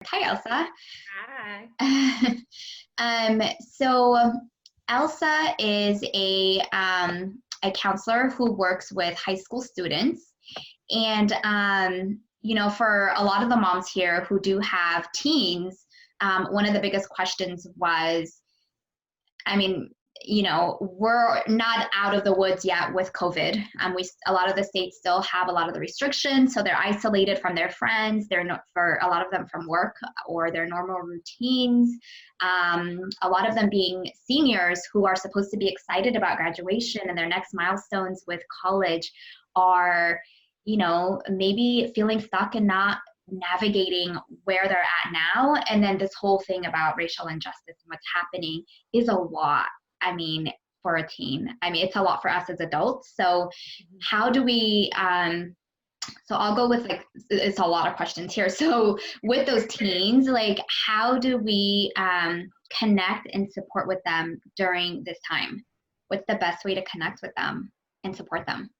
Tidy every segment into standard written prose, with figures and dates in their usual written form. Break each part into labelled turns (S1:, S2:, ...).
S1: Hi, Elsa.
S2: Hi.
S1: So Elsa is a counselor who works with high school students. And, for a lot of the moms here who do have teens, one of the biggest questions was, I mean, we're not out of the woods yet with COVID. A lot of the states still have a lot of the restrictions, so they're isolated from their friends. They're not for a lot of them from work or their normal routines. A lot of them being seniors who are supposed to be excited about graduation and their next milestones with college are, maybe feeling stuck and not navigating where they're at now. And then this whole thing about racial injustice and what's happening is a lot. I mean, for a teen. I mean, it's a lot for us as adults. So how do we, so I'll go with it's a lot of questions here. So with those teens, how do we connect and support with them during this time? What's the best way to connect with them and support them?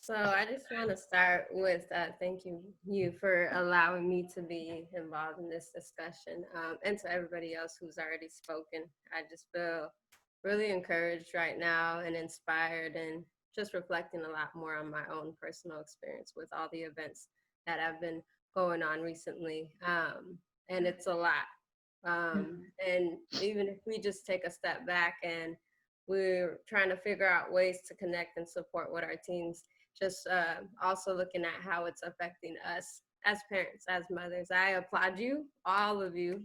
S2: So I just want to start with thanking you for allowing me to be involved in this discussion, and to everybody else who's already spoken. I just feel really encouraged right now and inspired, and just reflecting a lot more on my own personal experience with all the events that have been going on recently. And it's a lot. And even if we just take a step back and we're trying to figure out ways to connect and support with our teens, just also looking at how it's affecting us as parents, as mothers. I applaud you, all of you,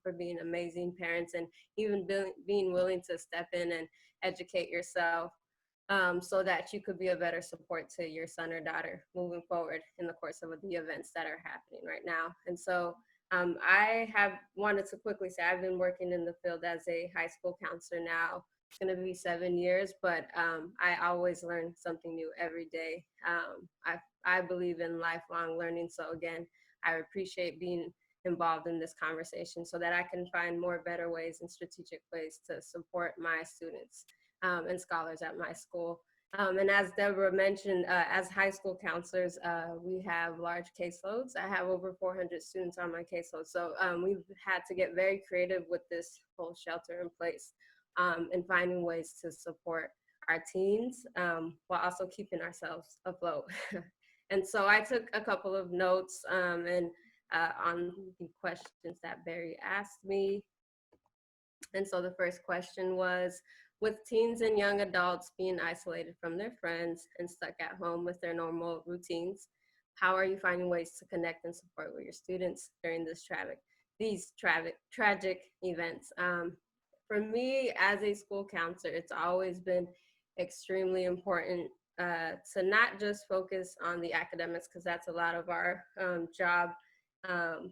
S2: for being amazing parents, and even being willing to step in and educate yourself, so that you could be a better support to your son or daughter moving forward in the course of the events that are happening right now. And so I have wanted to quickly say I've been working in the field as a high school counselor now. It's going to be 7 years, but I always learn something new every day. I believe in lifelong learning. So again, I appreciate being involved in this conversation so that I can find more better ways and strategic ways to support my students and scholars at my school. And as Deborah mentioned, as high school counselors, we have large caseloads. I have over 400 students on my caseload. So we've had to get very creative with this whole shelter in place, and finding ways to support our teens, while also keeping ourselves afloat. And so I took a couple of notes, and on the questions that Barry asked me. And so the first question was, with teens and young adults being isolated from their friends and stuck at home with their normal routines, how are you finding ways to connect and support with your students during these tragic events? For me, as a school counselor, it's always been extremely important to not just focus on the academics, because that's a lot of our job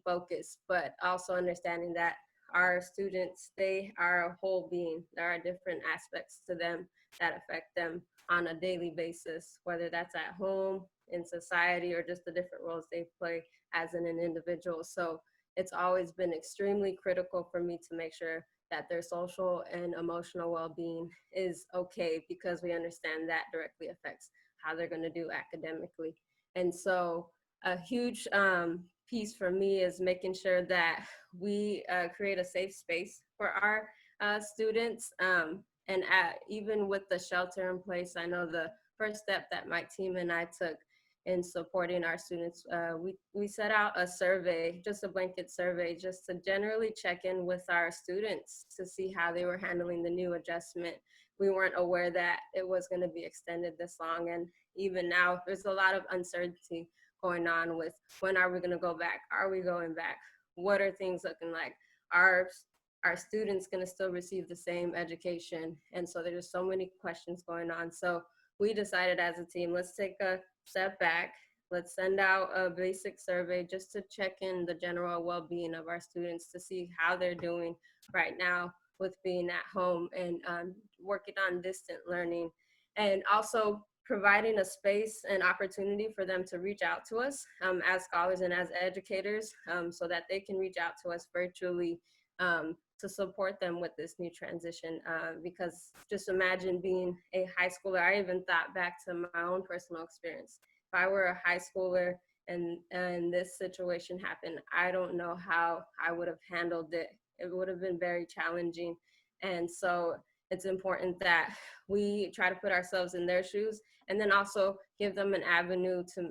S2: focus, but also understanding that our students, they are a whole being. There are different aspects to them that affect them on a daily basis, whether that's at home, in society, or just the different roles they play as an individual. So it's always been extremely critical for me to make sure that their social and emotional well-being is okay, because we understand that directly affects how they're going to do academically. And so a huge piece for me is making sure that we create a safe space for our students. And even with the shelter in place, I know the first step that my team and I took in supporting our students, we set out a survey, just a blanket survey, just to generally check in with our students to see how they were handling the new adjustment. We weren't aware that it was going to be extended this long, and even now there's a lot of uncertainty going on with when are we going to go back? Are we going back? What are things looking like? Are our students going to still receive the same education? And so there's so many questions going on. So we decided as a team, let's take a step back. Let's send out a basic survey just to check in the general well-being of our students, to see how they're doing right now with being at home and working on distant learning, and also providing a space and opportunity for them to reach out to us as scholars and as educators, so that they can reach out to us virtually, to support them with this new transition. Because just imagine being a high schooler. I even thought back to my own personal experience. If I were a high schooler and this situation happened, I don't know how I would have handled it. It would have been very challenging. And so it's important that we try to put ourselves in their shoes, and then also give them an avenue to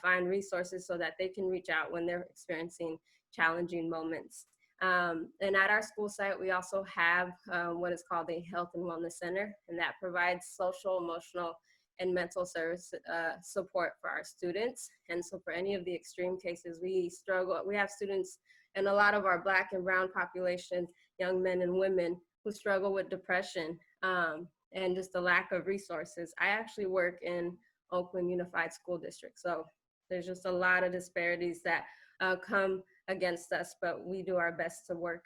S2: find resources so that they can reach out when they're experiencing challenging moments. And at our school site, we also have what is called a health and wellness center, and that provides social, emotional, and mental service support for our students. And so for any of the extreme cases, we have students and a lot of our Black and brown population, young men and women, who struggle with depression and just the lack of resources. I actually work in Oakland Unified School District, so there's just a lot of disparities that come against us, but we do our best to work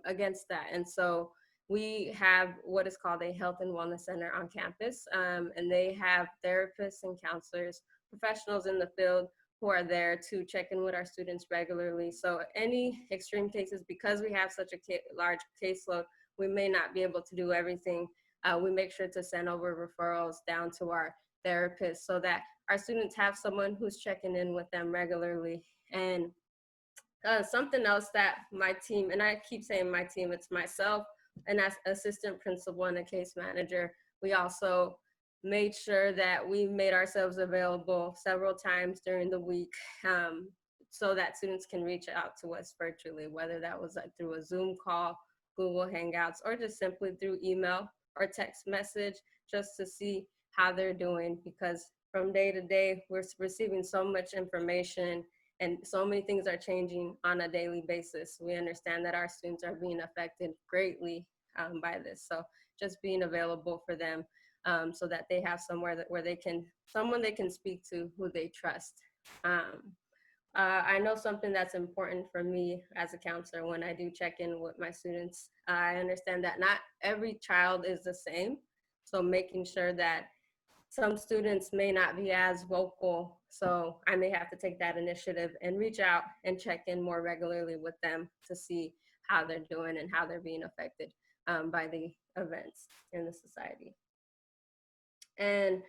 S2: against that. And so we have what is called a health and wellness center on campus, and they have therapists and counselors, professionals in the field who are there to check in with our students regularly. So any extreme cases, because we have such a large caseload, we may not be able to do everything. We make sure to send over referrals down to our therapists so that our students have someone who's checking in with them regularly. And something else that my team, and I keep saying my team, it's myself, and as assistant principal and a case manager, we also made sure that we made ourselves available several times during the week so that students can reach out to us virtually, whether that was through a Zoom call, Google Hangouts, or just simply through email or text message, just to see how they're doing. Because from day to day, we're receiving so much information and so many things are changing on a daily basis. We understand that our students are being affected greatly by this. So just being available for them so that they have somewhere where someone they can speak to who they trust. I know something that's important for me as a counselor when I do check in with my students. I understand that not every child is the same. So making sure that some students may not be as vocal, so I may have to take that initiative and reach out and check in more regularly with them to see how they're doing and how they're being affected by the events in the society. And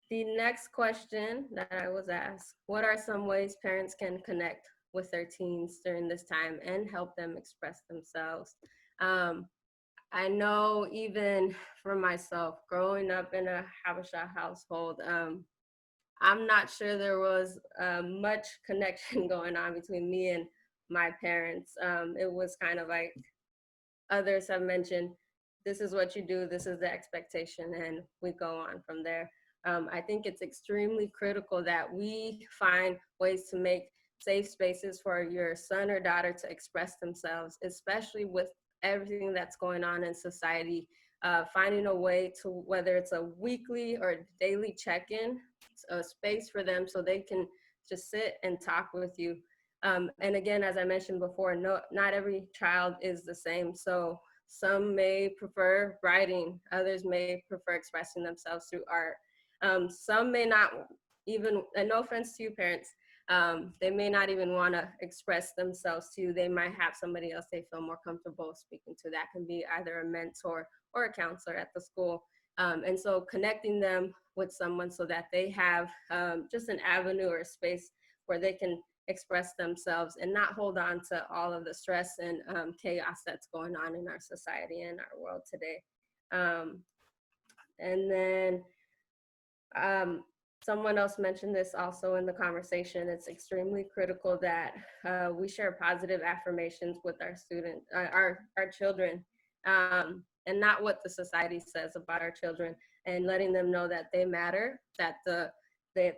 S2: the next question that I was asked, what are some ways parents can connect with their teens during this time and help them express themselves? I know even for myself, growing up in a Habesha household, I'm not sure there was much connection going on between me and my parents. It was kind of like others have mentioned, this is what you do, this is the expectation, and we go on from there. I think it's extremely critical that we find ways to make safe spaces for your son or daughter to express themselves, especially with everything that's going on in society. Finding a way to, whether it's a weekly or daily check-in, a space for them so they can just sit and talk with you. And again, as I mentioned before, not every child is the same. So some may prefer writing, others may prefer expressing themselves through art. Some may not even, and no offense to you parents, they may not even want to express themselves to you. They might have somebody else they feel more comfortable speaking to. That can be either a mentor or a counselor at the school. And so connecting them with someone so that they have just an avenue or a space where they can express themselves and not hold on to all of the stress and chaos that's going on in our society and our world today. And then someone else mentioned this also in the conversation. It's extremely critical that we share positive affirmations with our students, our children, and not what the society says about our children, and letting them know that they matter, that the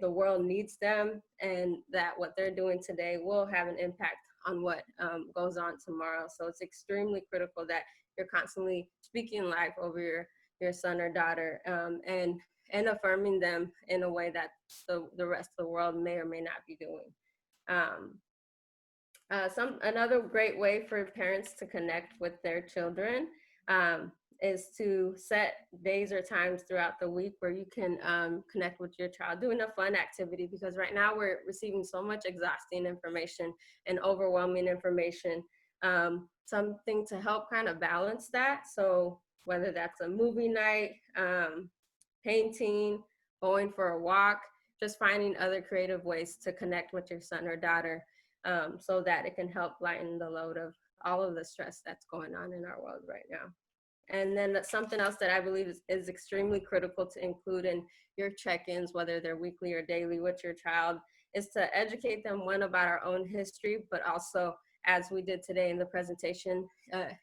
S2: world needs them, and that what they're doing today will have an impact on what goes on tomorrow. So it's extremely critical that you're constantly speaking life over your son or daughter, and affirming them in a way that the rest of the world may or may not be doing. Another great way for parents to connect with their children is to set days or times throughout the week where you can connect with your child, doing a fun activity, because right now we're receiving so much exhausting information and overwhelming information. Something to help kind of balance that. So whether that's a movie night, painting, going for a walk, just finding other creative ways to connect with your son or daughter, so that it can help lighten the load of all of the stress that's going on in our world right now. And then that's something else that I believe is extremely critical to include in your check-ins, whether they're weekly or daily with your child, is to educate them, one, about our own history, but also, as we did today in the presentation,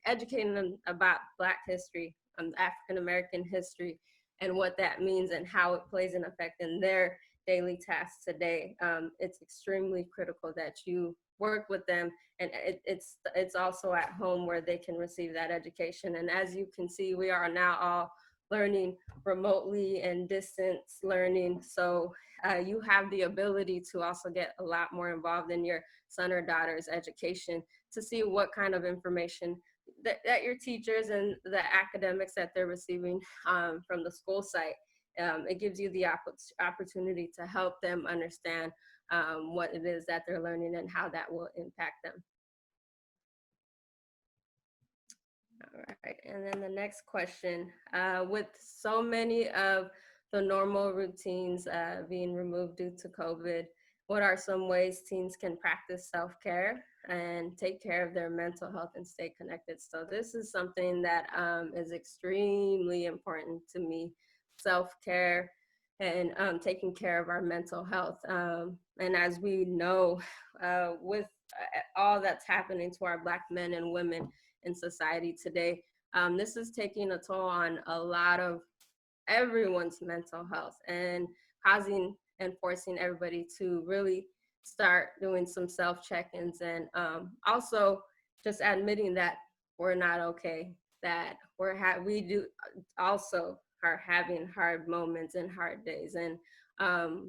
S2: educating them about Black history, African American history, and what that means and how it plays an effect in their daily tasks today. It's extremely critical that you work with them, and it's also at home where they can receive that education. And as you can see, we are now all learning remotely and distance learning. So you have the ability to also get a lot more involved in your son or daughter's education to see what kind of information that your teachers and the academics that they're receiving from the school site. It gives you the opportunity to help them understand what it is that they're learning and how that will impact them. All right, and then the next question, with so many of the normal routines being removed due to COVID, what are some ways teens can practice self-care and take care of their mental health and stay connected? So this is something that is extremely important to me, self-care and taking care of our mental health. And as we know, with all that's happening to our Black men and women in society today, this is taking a toll on a lot of everyone's mental health and causing and forcing everybody to really start doing some self check-ins, and also just admitting that we're not okay, that we do also are having hard moments and hard days, and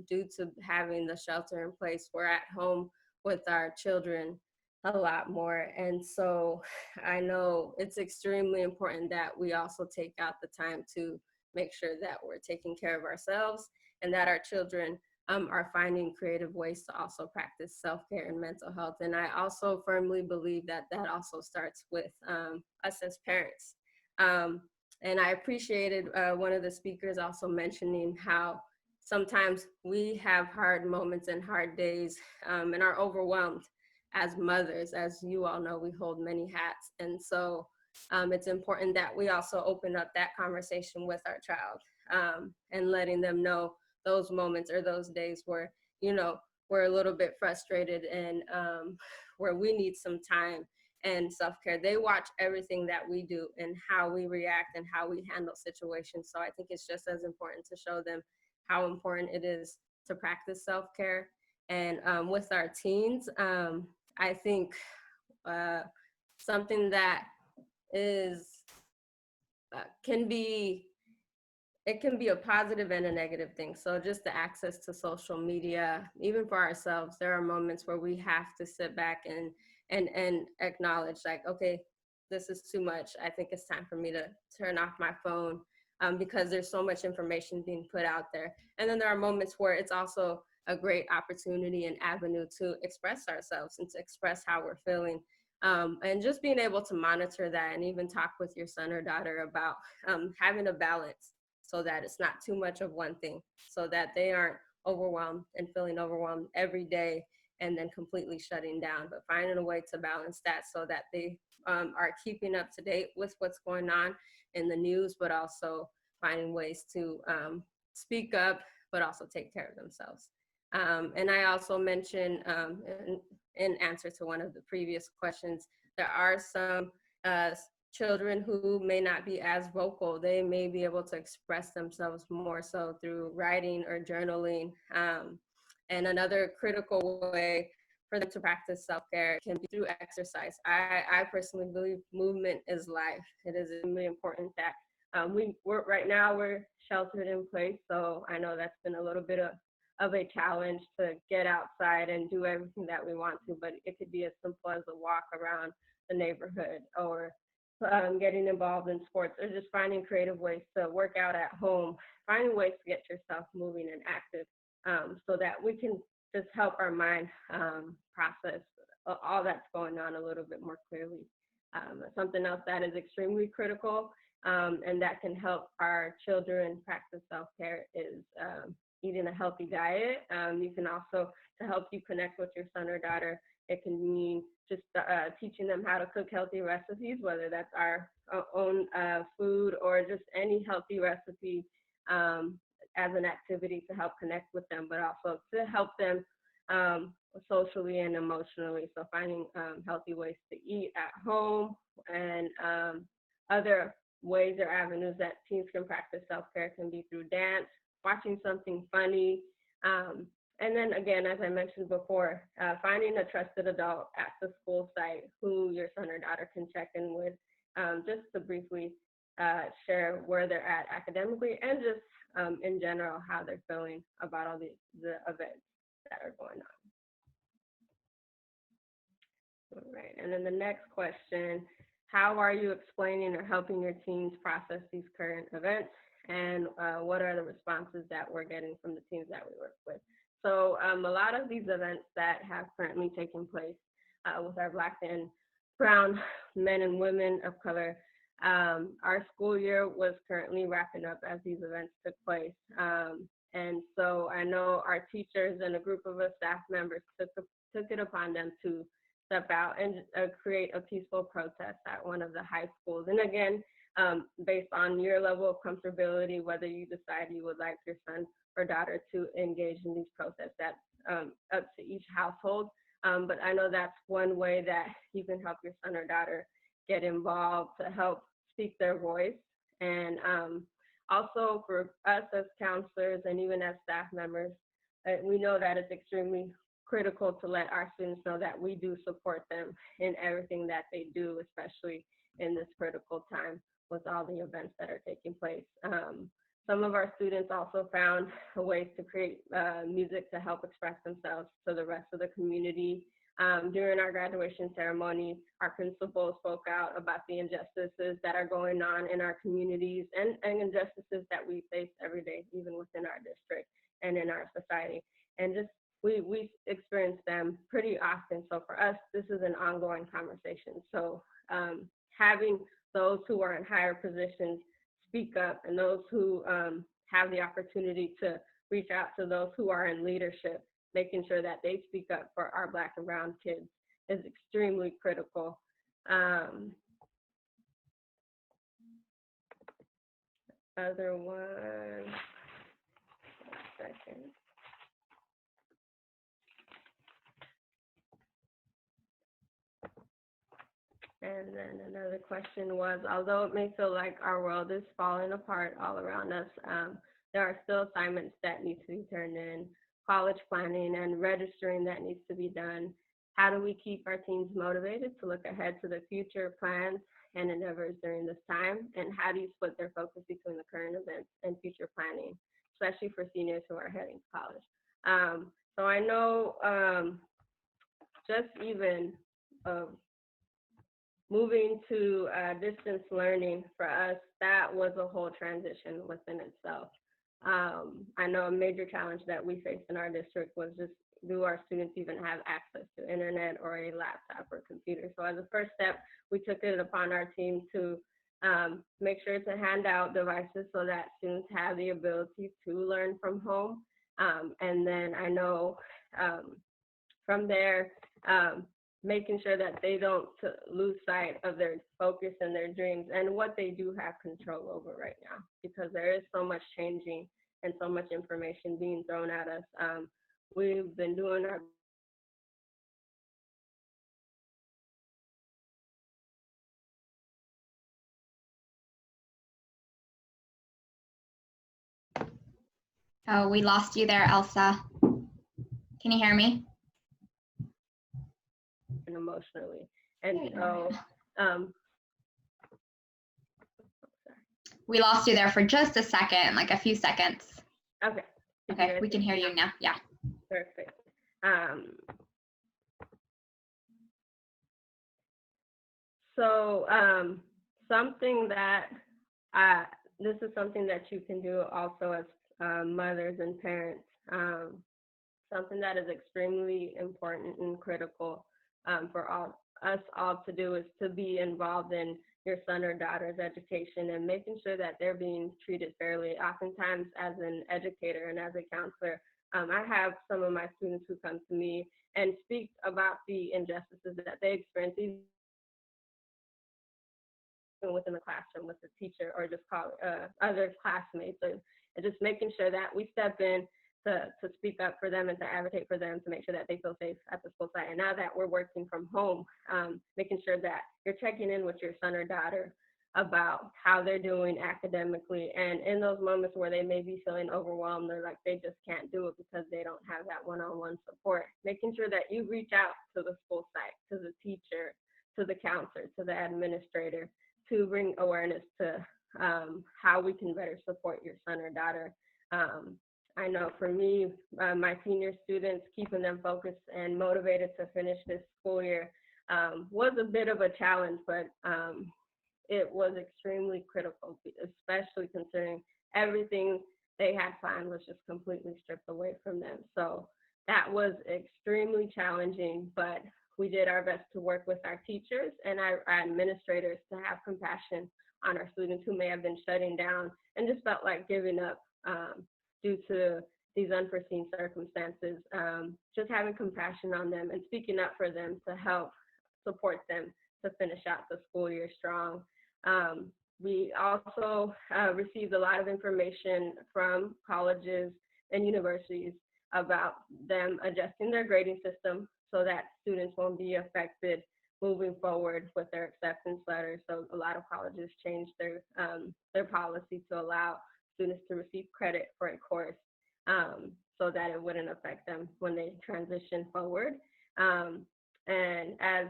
S2: due to having the shelter in place, we're at home with our children a lot more. And so I know it's extremely important that we also take out the time to make sure that we're taking care of ourselves and that our children are finding creative ways to also practice self-care and mental health. And I also firmly believe that that also starts with us as parents. And I appreciated one of the speakers also mentioning how sometimes we have hard moments and hard days and are overwhelmed as mothers. As you all know, we hold many hats. And so it's important that we also open up that conversation with our child and letting them know those moments or those days where, you know, we're a little bit frustrated and where we need some time and self-care. They watch everything that we do and how we react and how we handle situations. So I think it's just as important to show them how important it is to practice self-care. And with our teens, I think something that is it can be a positive and a negative thing. So just the access to social media, even for ourselves, there are moments where we have to sit back and acknowledge, like, okay, this is too much. I think it's time for me to turn off my phone because there's so much information being put out there. And then there are moments where it's also a great opportunity and avenue to express ourselves and to express how we're feeling. And just being able to monitor that and even talk with your son or daughter about having a balance so that it's not too much of one thing, so that they aren't overwhelmed and feeling overwhelmed every day and then completely shutting down, but finding a way to balance that so that they are keeping up to date with what's going on in the news, but also finding ways to speak up, but also take care of themselves. And I also mentioned in answer to one of the previous questions, there are some children who may not be as vocal. They may be able to express themselves more so through writing or journaling. And another critical way for them to practice self-care can be through exercise. I personally believe movement is life. It is really important that right now we're sheltered in place. So I know that's been a little bit of a challenge to get outside and do everything that we want to, but it could be as simple as a walk around the neighborhood or getting involved in sports or just finding creative ways to work out at home, finding ways to get yourself moving and active so that we can just help our mind process all that's going on a little bit more clearly. Something else that is extremely critical and that can help our children practice self-care is eating a healthy diet. You can also, to help you connect with your son or daughter, it can mean just teaching them how to cook healthy recipes, whether that's our own food or just any healthy recipe as an activity to help connect with them, but also to help them socially and emotionally. So finding healthy ways to eat at home, and other ways or avenues that teens can practice self-care can be through dance, watching something funny, and then again, as I mentioned before, finding a trusted adult at the school site who your son or daughter can check in with, just to briefly share where they're at academically, and just in general how they're feeling about all the events that are going on. All right, and then the next question, how are you explaining or helping your teens process these current events, and what are the responses that we're getting from the teens that we work with? So a lot of these events that have currently taken place with our Black and Brown men and women of color, our school year was currently wrapping up as these events took place. And so I know our teachers and a group of us staff members took it upon them to step out and create a peaceful protest at one of the high schools. And again, based on your level of comfortability, whether you decide you would like your son or daughter to engage in these protests, that's up to each household. But I know that's one way that you can help your son or daughter get involved, to help speak their voice. And also for us as counselors and even as staff members, we know that it's extremely critical to let our students know that we do support them in everything that they do, especially in this critical time with all the events that are taking place. Some of our students also found ways to create music to help express themselves to the rest of the community. During our graduation ceremony, our principal spoke out about the injustices that are going on in our communities, and injustices that we face every day, even within our district and in our society. And just we experience them pretty often. So for us, this is an ongoing conversation. So having those who are in higher positions speak up, and those who have the opportunity to reach out to those who are in leadership, making sure that they speak up for our Black and Brown kids is extremely critical. Other one second. And then another question was, although it may feel like our world is falling apart all around us, there are still assignments that need to be turned in, college planning and registering that needs to be done. How do we keep our teens motivated to look ahead to the future plans and endeavors during this time? And how do you split their focus between the current events and future planning, especially for seniors who are heading to college? So I know just even moving to distance learning for us, that was a whole transition within itself. I know a major challenge that we faced in our district was just, do our students even have access to internet or a laptop or computer? So as a first step, we took it upon our team to make sure to hand out devices so that students have the ability to learn from home. And then I know from there, making sure that they don't lose sight of their focus and their dreams and what they do have control over right now, because there is so much changing and so much information being thrown at us. We've been doing our
S1: Oh, we lost you there, Elsa. Can you hear me?
S2: and emotionally. And so
S1: we lost you there for just a second, like a few seconds.
S2: Okay.
S1: Okay, we can hear you now. Yeah.
S2: Perfect. So something that this is something that you can do also as mothers and parents. Something that is extremely important and critical for us all to do is to be involved in your son or daughter's education and making sure that they're being treated fairly. Oftentimes, as an educator and as a counselor, I have some of my students who come to me and speak about the injustices that they experience, even within the classroom with the teacher or just call other classmates, and just making sure that we step in to speak up for them and to advocate for them to make sure that they feel safe at the school site. And now that we're working from home, making sure that you're checking in with your son or daughter about how they're doing academically, and in those moments where they may be feeling overwhelmed or like they just can't do it because they don't have that one-on-one support, making sure that you reach out to the school site, to the teacher, to the counselor, to the administrator, to bring awareness to how we can better support your son or daughter. I know for me, my senior students, keeping them focused and motivated to finish this school year was a bit of a challenge, but it was extremely critical, especially considering everything they had planned was just completely stripped away from them. So that was extremely challenging, but we did our best to work with our teachers and our administrators to have compassion on our students who may have been shutting down and just felt like giving up due to these unforeseen circumstances. Just having compassion on them and speaking up for them to help support them to finish out the school year strong. We also received a lot of information from colleges and universities about them adjusting their grading system so that students won't be affected moving forward with their acceptance letters. So a lot of colleges changed their policy to allow students to receive credit for a course so that it wouldn't affect them when they transition forward. And as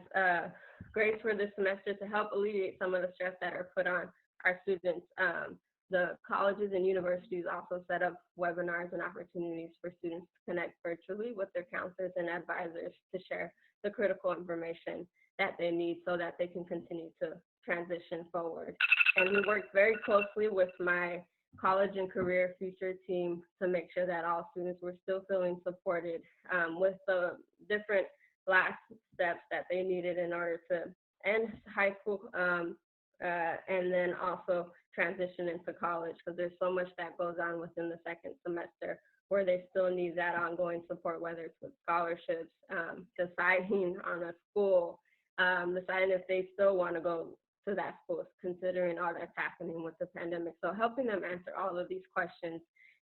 S2: grades for this semester, to help alleviate some of the stress that are put on our students, the colleges and universities also set up webinars and opportunities for students to connect virtually with their counselors and advisors to share the critical information that they need so that they can continue to transition forward. And we worked very closely with my college and career future team to make sure that all students were still feeling supported with the different last steps that they needed in order to end high school and then also transition into college, because there's so much that goes on within the second semester where they still need that ongoing support, whether it's with scholarships, deciding on a school, deciding if they still want to go to that school, considering all that's happening with the pandemic. So helping them answer all of these questions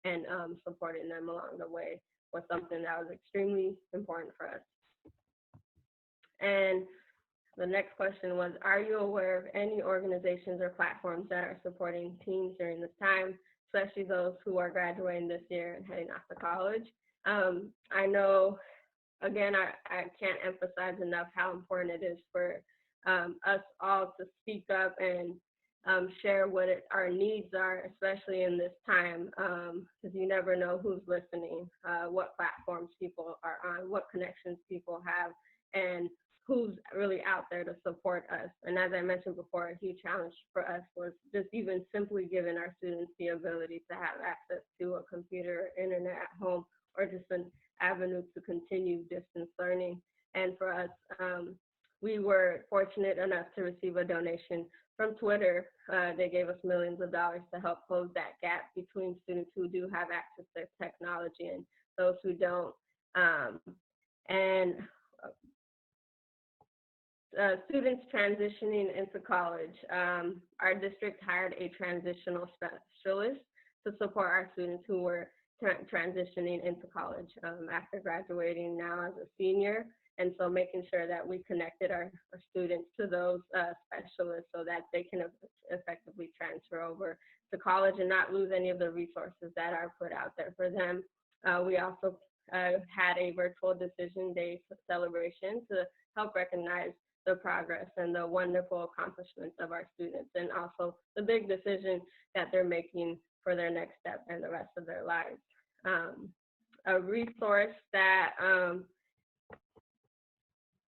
S2: and supporting them along the way was something that was extremely important for us. And the next question was, are you aware of any organizations or platforms that are supporting teens during this time, especially those who are graduating this year and heading off to college? I know, again, I can't emphasize enough how important it is for us all to speak up and share what our needs are, especially in this time, because you never know who's listening, what platforms people are on, what connections people have, and who's really out there to support us. And as I mentioned before, a huge challenge for us was just even simply giving our students the ability to have access to a computer or internet at home, or just an avenue to continue distance learning. And for us, we were fortunate enough to receive a donation from Twitter. They gave us millions of dollars to help close that gap between students who do have access to technology and those who don't. Students transitioning into college, our district hired a transitional specialist to support our students who were transitioning into college after graduating now as a senior. And so making sure that we connected our students to those specialists so that they can effectively transfer over to college and not lose any of the resources that are put out there for them. We also had a virtual decision day celebration to help recognize the progress and the wonderful accomplishments of our students, and also the big decision that they're making for their next step and the rest of their lives. A resource that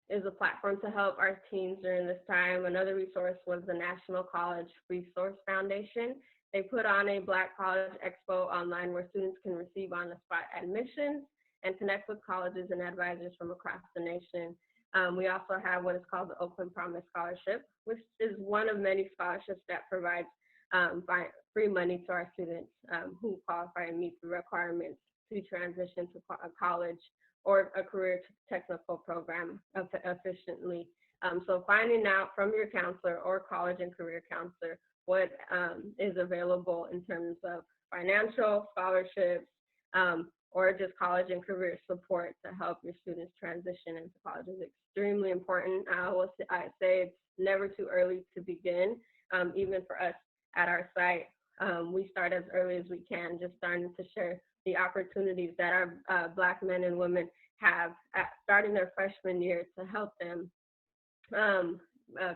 S2: is a platform to help our teens during this time. Another resource was the National College Resource Foundation. They put on a Black College Expo online where students can receive on-the-spot admissions and connect with colleges and advisors from across the nation. We also have what is called the Oakland Promise Scholarship, which is one of many scholarships that provides free money to our students who qualify and meet the requirements to transition to a college or a career technical program efficiently. So finding out from your counselor or college and career counselor what is available in terms of financial scholarships or just college and career support to help your students transition into college is extremely important. I say it's never too early to begin, even for us at our site. We start as early as we can, just starting to share the opportunities that our Black men and women have starting their freshman year to help them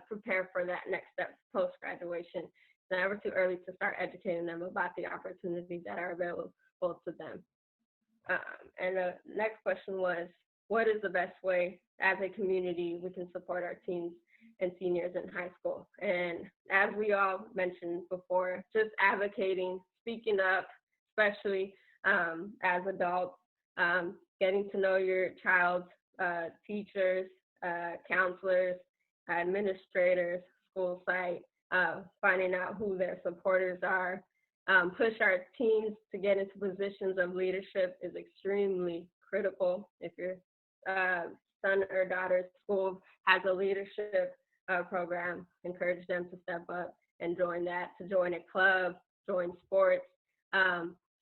S2: prepare for that next step post-graduation. It's never too early to start educating them about the opportunities that are available to them. And the next question was, what is the best way as a community we can support our teens and seniors in high school? And as we all mentioned before, just advocating, speaking up, especially as adults, getting to know your child's teachers, counselors, administrators, school site, finding out who their supporters are. Push our teens to get into positions of leadership is extremely critical. If your son or daughter's school has a leadership program, encourage them to step up and join that, to join a club, join sports,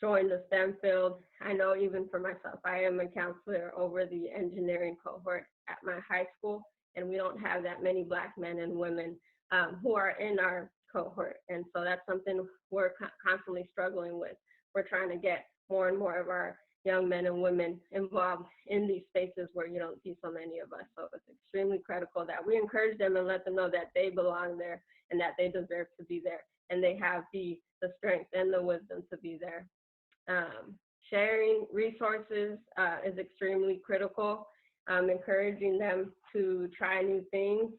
S2: join the STEM field. I know even for myself, I am a counselor over the engineering cohort at my high school, and we don't have that many Black men and women who are in our cohort. And so that's something we're constantly struggling with. We're trying to get more and more of our young men and women involved in these spaces where you don't see so many of us. So it's extremely critical that we encourage them and let them know that they belong there and that they deserve to be there and they have the strength and the wisdom to be there. Sharing resources is extremely critical. Encouraging them to try new things.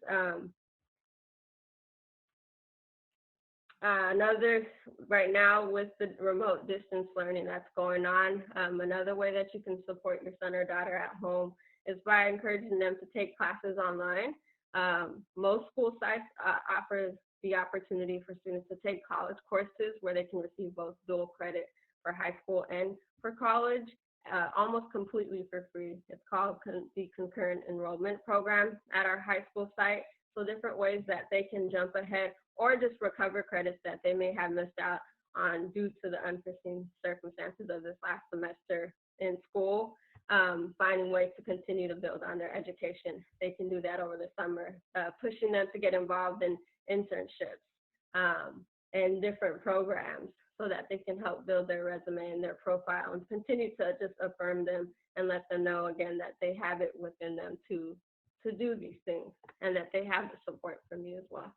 S2: Another, right now with the remote distance learning that's going on, another way that you can support your son or daughter at home is by encouraging them to take classes online. Most school sites offer the opportunity for students to take college courses where they can receive both dual credit for high school and for college, almost completely for free. It's called the Concurrent Enrollment Program at our high school site. So different ways that they can jump ahead or just recover credits that they may have missed out on due to the unforeseen circumstances of this last semester in school, finding ways to continue to build on their education. They can do that over the summer, pushing them to get involved in internships and different programs so that they can help build their resume and their profile and continue to just affirm them and let them know again that they have it within them to do these things and that they have the support from you as well.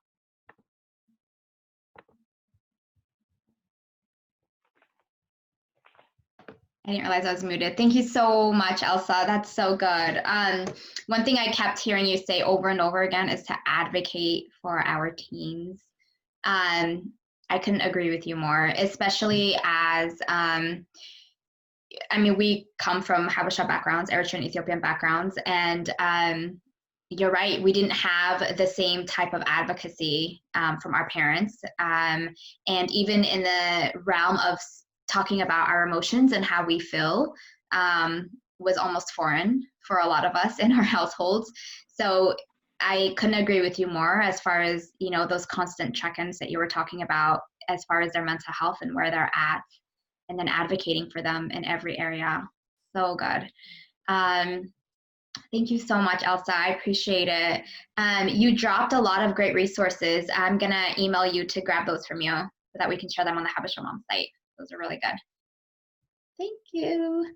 S1: I didn't realize I was muted. Thank you so much, Elsa. That's so good. One thing I kept hearing you say over and over again is to advocate for our teens. I couldn't agree with you more, especially as, I mean, we come from Habesha backgrounds, Eritrean and Ethiopian backgrounds, and you're right, we didn't have the same type of advocacy from our parents. And even in the realm of talking about our emotions and how we feel was almost foreign for a lot of us in our households. So I couldn't agree with you more as far as, you know, those constant check-ins that you were talking about as far as their mental health and where they're at, and then advocating for them in every area. So good. Thank you so much, Elsa. I appreciate it. You dropped a lot of great resources. I'm gonna email you to grab those from you so that we can share them on the Habesha Mom site. Those are really good. Thank you.